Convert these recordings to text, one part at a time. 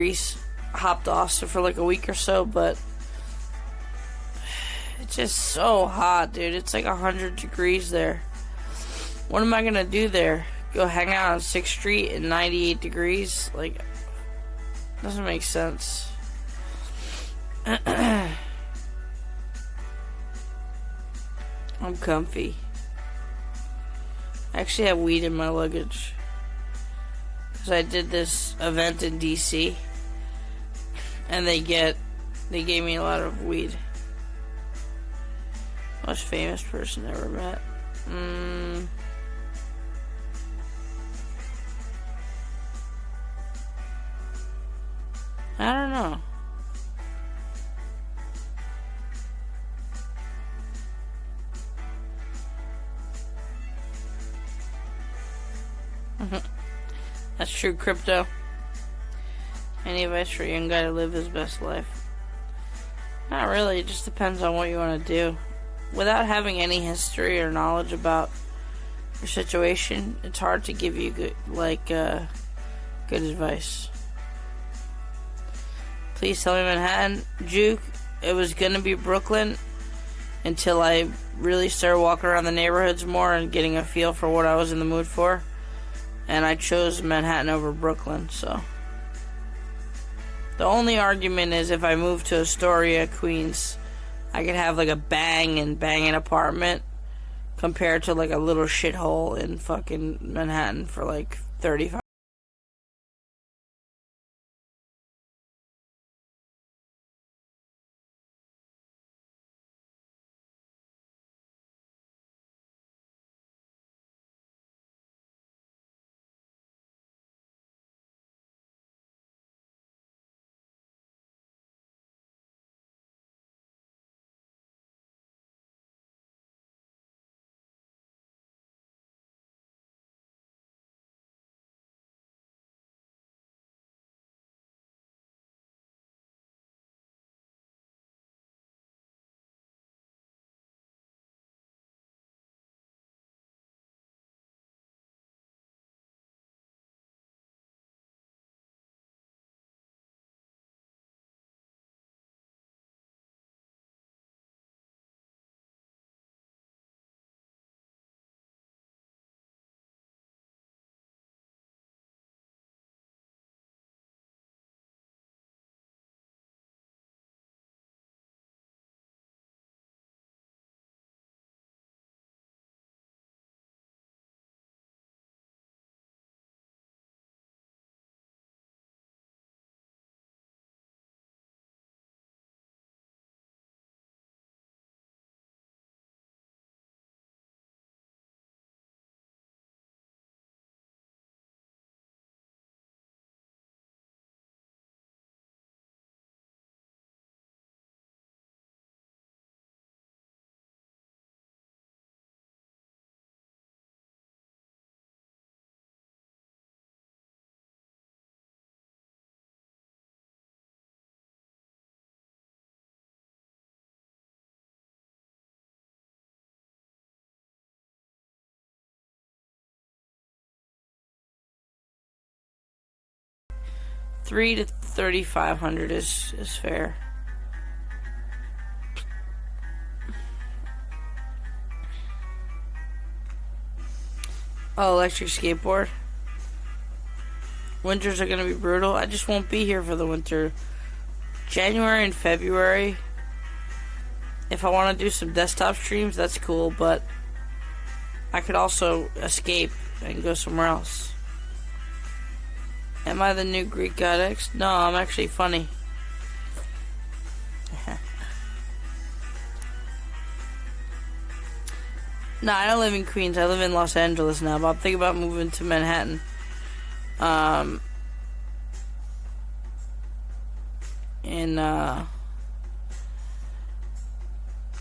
Greece, hopped Austin for like a week or so, but it's just so hot, dude. It's like 100 degrees there. What am I gonna do there? Go hang out on 6th Street in 98 degrees? Like, doesn't make sense. I'm comfy. I actually have weed in my luggage. Because I did this event in DC. And they gave me a lot of weed. Most famous person I ever met. I don't know. That's true, crypto. Any advice for a young guy to live his best life? Not really, it just depends on what you want to do. Without having any history or knowledge about your situation, it's hard to give you good advice. Please tell me Manhattan. Juke, it was gonna be Brooklyn until I really started walking around the neighborhoods more and getting a feel for what I was in the mood for. And I chose Manhattan over Brooklyn, so. The only argument is if I move to Astoria, Queens, I could have like a banging apartment compared to like a little shithole in fucking Manhattan for like 35. $300 to $3,500 is fair. Oh, electric skateboard. Winters are gonna be brutal. I just won't be here for the winter. January and February. If I want to do some desktop streams, that's cool, but I could also escape and go somewhere else. Am I the new Greek God X? No, I'm actually funny. No, I don't live in Queens. I live in Los Angeles now, but I'm thinking about moving to Manhattan.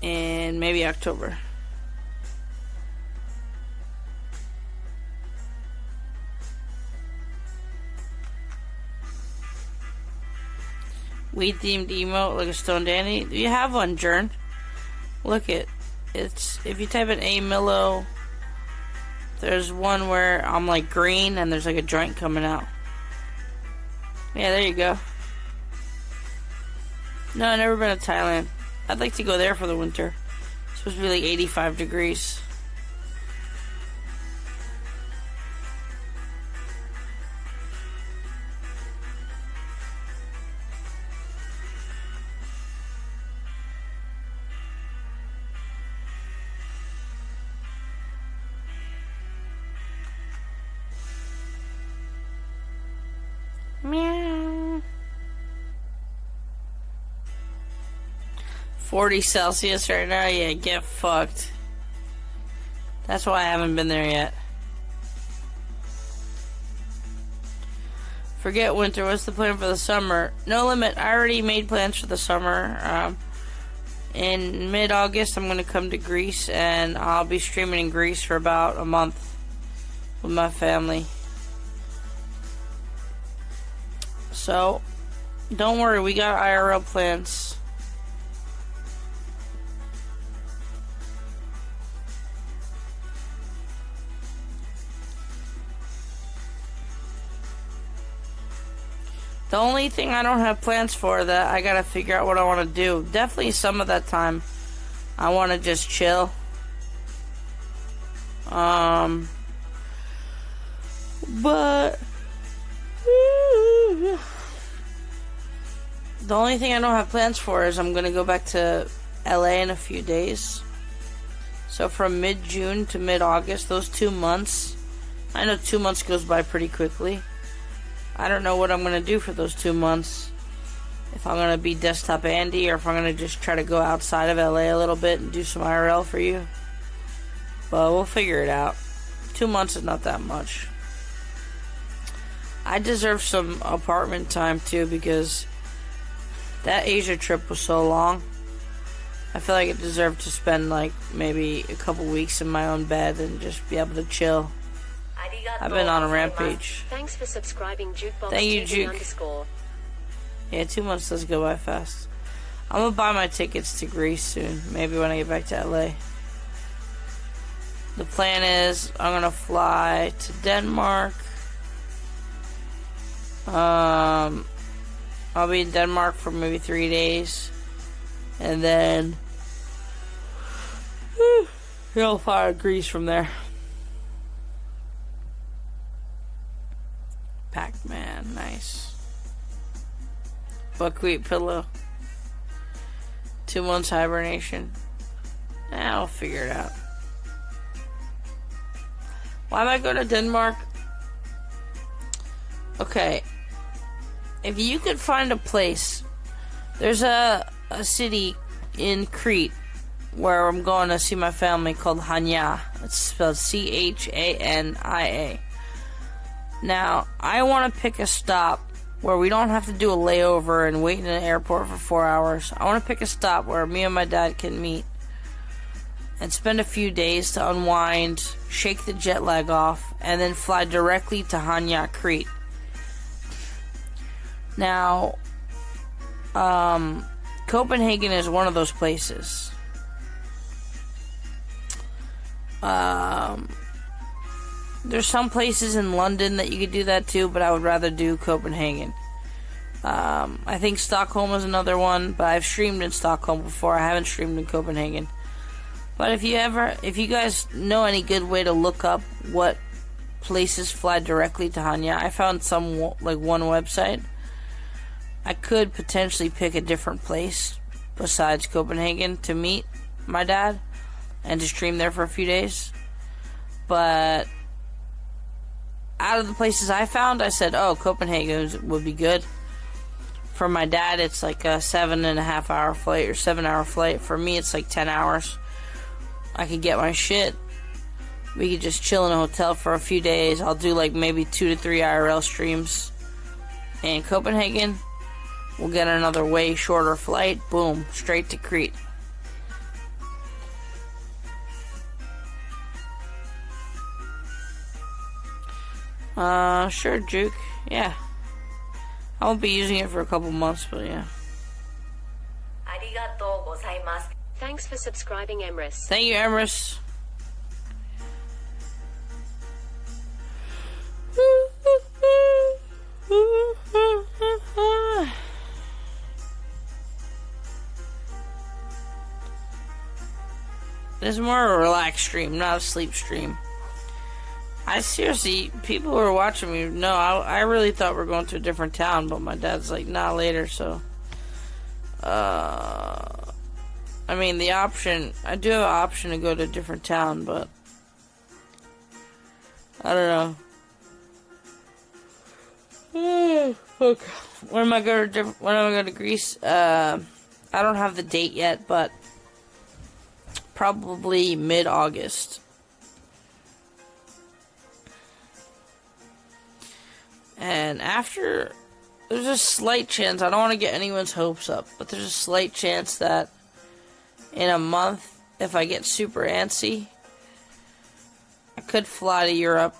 In maybe October. Weed themed emote like a Stone Danny. Do you have one, Jern? Look it. It's if you type in A Millo, there's one where I'm like green and there's like a joint coming out. Yeah, there you go. No, I've never been to Thailand. I'd like to go there for the winter. It's supposed to be like 85 degrees. Meow. 40 Celsius right now? Yeah, get fucked. That's why I haven't been there yet. Forget winter. What's the plan for the summer? No limit. I already made plans for the summer. In mid-August, I'm going to come to Greece, and I'll be streaming in Greece for about a month with my family. So, don't worry, we got IRL plans. The only thing I don't have plans for that I gotta figure out what I want to do. Definitely some of that time I want to just chill. But the only thing I don't have plans for is I'm gonna go back to LA in a few days. So from mid-June to mid-August, those 2 months, I know 2 months goes by pretty quickly. I don't know what I'm gonna do for those 2 months. If I'm gonna be Desktop Andy or if I'm gonna just try to go outside of LA a little bit and do some IRL for you. But we'll figure it out. 2 months is not that much. I deserve some apartment time too because that Asia trip was so long. I feel like I deserve to spend like maybe a couple weeks in my own bed and just be able to chill. I've been on a rampage. Thanks for subscribing, Jukebox. Thank you, Juke. Yeah, 2 months does go by fast. I'm gonna buy my tickets to Greece soon. Maybe when I get back to LA. The plan is I'm gonna fly to Denmark. I'll be in Denmark for maybe 3 days, and then I'll fly to Greece from there. Pac-Man, nice. Buckwheat pillow. 2 months hibernation. I'll figure it out. Why am I going to Denmark? Okay. If you could find a place, there's a city in Crete where I'm going to see my family called Chania. It's spelled Chania. Now, I want to pick a stop where we don't have to do a layover and wait in an airport for 4 hours. I want to pick a stop where me and my dad can meet and spend a few days to unwind, shake the jet lag off, and then fly directly to Chania, Crete. Now, Copenhagen is one of those places. There's some places in London that you could do that too, but I would rather do Copenhagen. I think Stockholm is another one, but I've streamed in Stockholm before. I haven't streamed in Copenhagen. But if you guys know any good way to look up what places fly directly to Chania, I found one website. I could potentially pick a different place besides Copenhagen to meet my dad and to stream there for a few days. But out of the places I found, I said, Copenhagen would be good. For my dad, it's like a 7.5 hour flight or 7 hour flight. For me, it's like 10 hours. I could get my shit. We could just chill in a hotel for a few days. I'll do like maybe 2 to 3 IRL streams. And Copenhagen, we'll get another way shorter flight. Boom, straight to Crete. Sure, Juke. Yeah. I won't be using it for a couple months, but yeah. Thanks for subscribing, Emrys. Thank you, Emrys. It's more a relaxed stream, not a sleep stream. I seriously, people who are watching me, no, I really thought we were going to a different town, but my dad's like, nah, later, so. I mean, the option, I do have an option to go to a different town, but. I don't know. Fuck. When am I going to Greece? I don't have the date yet, but probably mid-August. And after, there's a slight chance, I don't want to get anyone's hopes up, but there's a slight chance that in a month, if I get super antsy, I could fly to Europe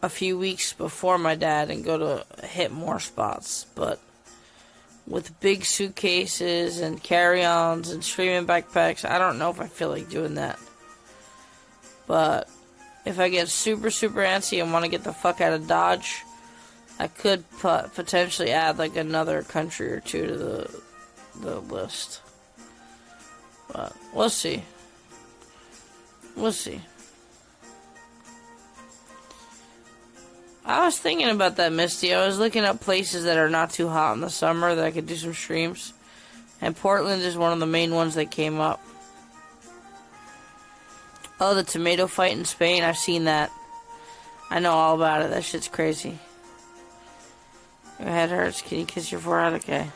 a few weeks before my dad and go to hit more spots. But with big suitcases and carry-ons and streaming backpacks, I don't know if I feel like doing that. But if I get super, super antsy and want to get the fuck out of Dodge, I could potentially add like another country or two to the list. But we'll see. We'll see. I was thinking about that, Misty. I was looking up places that are not too hot in the summer that I could do some streams. And Portland is one of the main ones that came up. Oh, the tomato fight in Spain. I've seen that. I know all about it. That shit's crazy. Your head hurts. Can you kiss your forehead? Okay.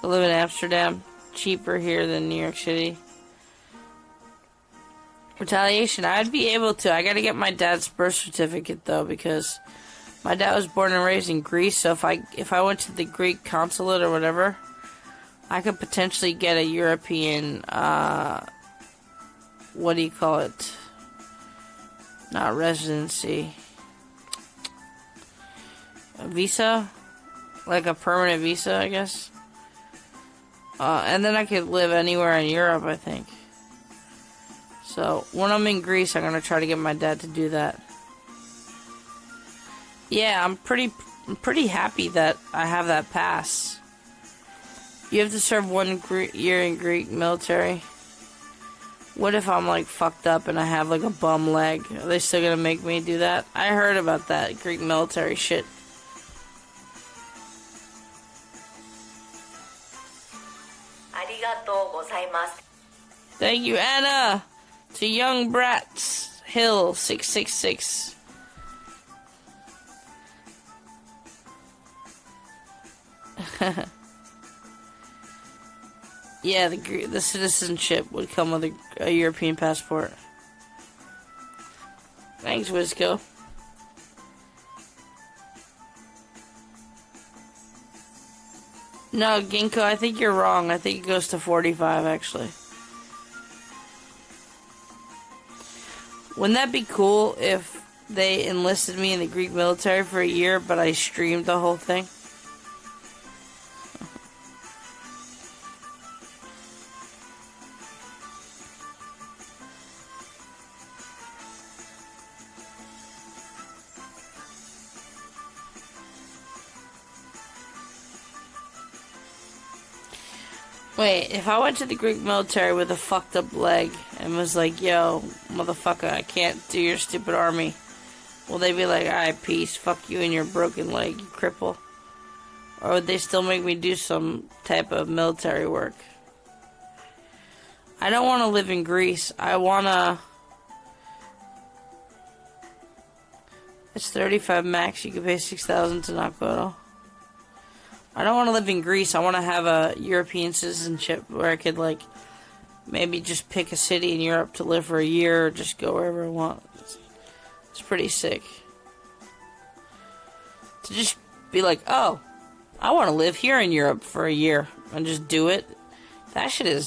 I live in Amsterdam. Cheaper here than New York City. Retaliation. I'd be able to. I gotta get my dad's birth certificate though, because my dad was born and raised in Greece. So if I went to the Greek consulate or whatever, I could potentially get a European. What do you call it? Not residency. A visa, like a permanent visa, I guess. And then I could live anywhere in Europe, I think. So, when I'm in Greece, I'm going to try to get my dad to do that. Yeah, I'm pretty happy that I have that pass. You have to serve 1 year in Greek military. What if I'm, like, fucked up and I have, like, a bum leg? Are they still going to make me do that? I heard about that Greek military shit. Thank you, Anna! To Young Brats Hill 666. Yeah, the citizenship would come with a European passport. Thanks, Wisco. No, Ginkgo, I think you're wrong. I think it goes to 45, actually. Wouldn't that be cool if they enlisted me in the Greek military for a year, but I streamed the whole thing? Wait, if I went to the Greek military with a fucked up leg and was like, yo, motherfucker, I can't do your stupid army, will they be like, alright, peace, fuck you and your broken leg, you cripple? Or would they still make me do some type of military work? I don't want to live in Greece. I want to... It's 35 max, you can pay 6,000 to Nakoto. I don't want to live in Greece. I want to have a European citizenship where I could, like, maybe just pick a city in Europe to live for a year or just go wherever I want. It's pretty sick. To just be like, oh, I want to live here in Europe for a year and just do it. That shit is